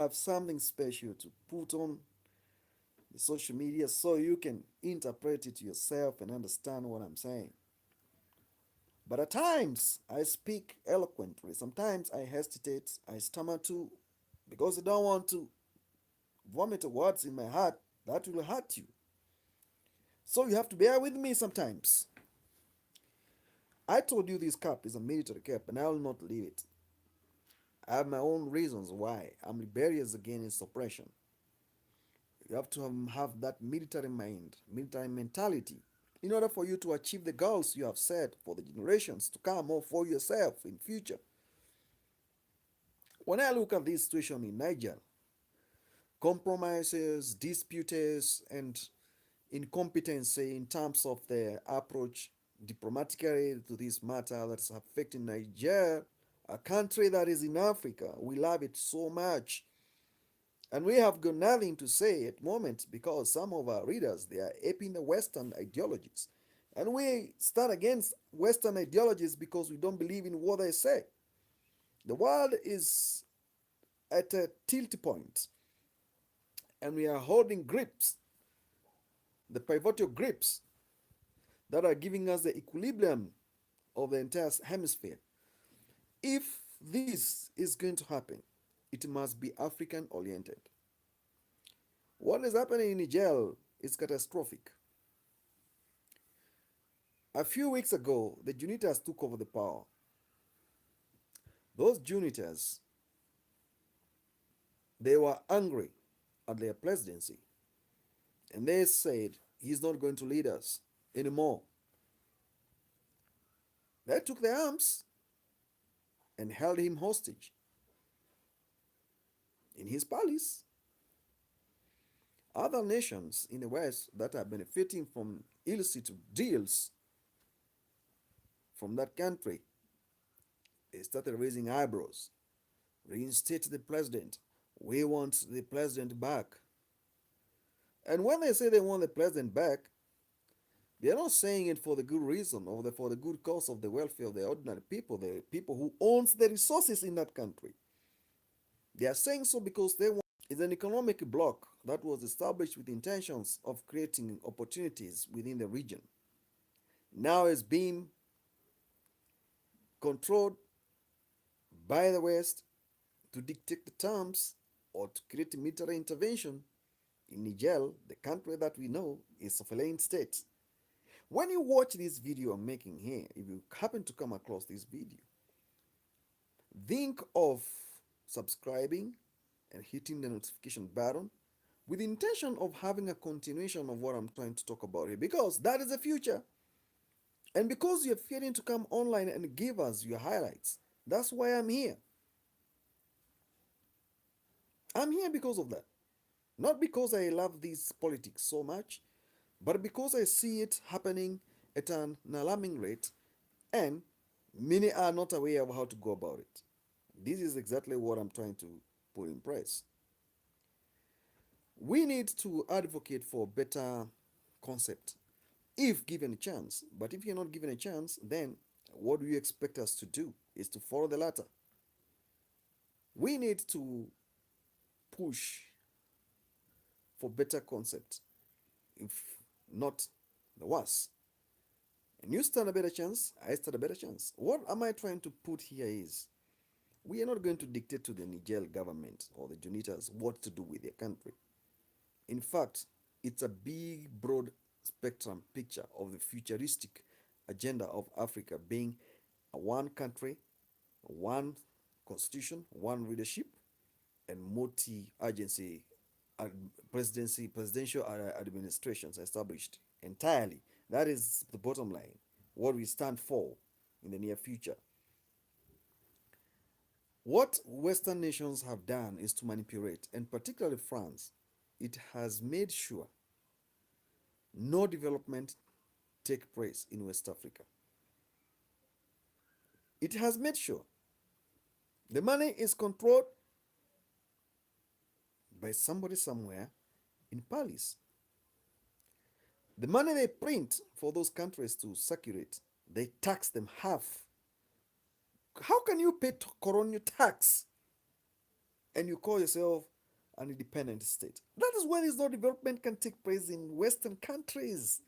have something special to put on the social media so you can interpret it yourself and understand what I'm saying. But at times I speak eloquently. Sometimes I hesitate, I stammer too, because I don't want to vomit words in my heart that will hurt you. So you have to bear with me sometimes. I told you this cap is a military cap and I will not leave it. I have my own reasons why I'm rebellious against oppression. You have to have that military mind, military mentality, in order for you to achieve the goals you have set for the generations to come or for yourself in future. When I look at this situation in Niger, compromises, disputes, and incompetency in terms of their approach diplomatically to this matter that's affecting Niger, a country that is in Africa. We love it so much. And we have got nothing to say at the moment because some of our readers, they are aping the Western ideologies. And we stand against Western ideologies because we don't believe in what they say. The world is at a tilt point, and we are holding grips, the pivotal grips that are giving us the equilibrium of the entire hemisphere. If this is going to happen, it must be African oriented. What is happening in Niger is catastrophic. A few weeks ago, the Junitas took over the power. Those Junitas, they were angry at their presidency, and they said he's not going to lead us anymore. They took their arms and held him hostage in his palace. Other nations in the West that are benefiting from illicit deals from that country, they started raising eyebrows. Reinstate the president. We want the president back. And when they say they want the president back, they're not saying it for the good reason or for the good cause of the welfare of the ordinary people, the people who owns the resources in that country. They are saying so because they want is an economic bloc that was established with intentions of creating opportunities within the region. Now is being controlled by the West to dictate the terms or to create military intervention in Niger, the country that we know is a failing state. When you watch this video I'm making here, if you happen to come across this video, think of subscribing and hitting the notification button with the intention of having a continuation of what I'm trying to talk about here because that is the future. And because you're fearing to come online and give us your highlights, that's why I'm here. I'm here because of that. Not because I love this politics so much, but because I see it happening at an alarming rate and many are not aware of how to go about it. This is exactly what I'm trying to put in place. We need to advocate for better concept if given a chance. But if you're not given a chance, then what do you expect us to do is to follow the latter. We need to push for better concept, if not the worse. And you stand a better chance, I stand a better chance. What am I trying to put here is we are not going to dictate to the Niger government or the Junitas what to do with their country. In fact, it's a big, broad spectrum picture of the futuristic agenda of Africa being a one country, one constitution, one leadership, and multi-agency presidential administrations established entirely. That is the bottom line, what we stand for in the near future. What Western nations have done is to manipulate, and particularly France, it has made sure no development take place in West Africa. It has made sure the money is controlled by somebody somewhere in Paris. The money they print for those countries to circulate, they tax them half. How can you pay colonial tax and you call yourself an independent state. That is when his no development can take place in Western countries.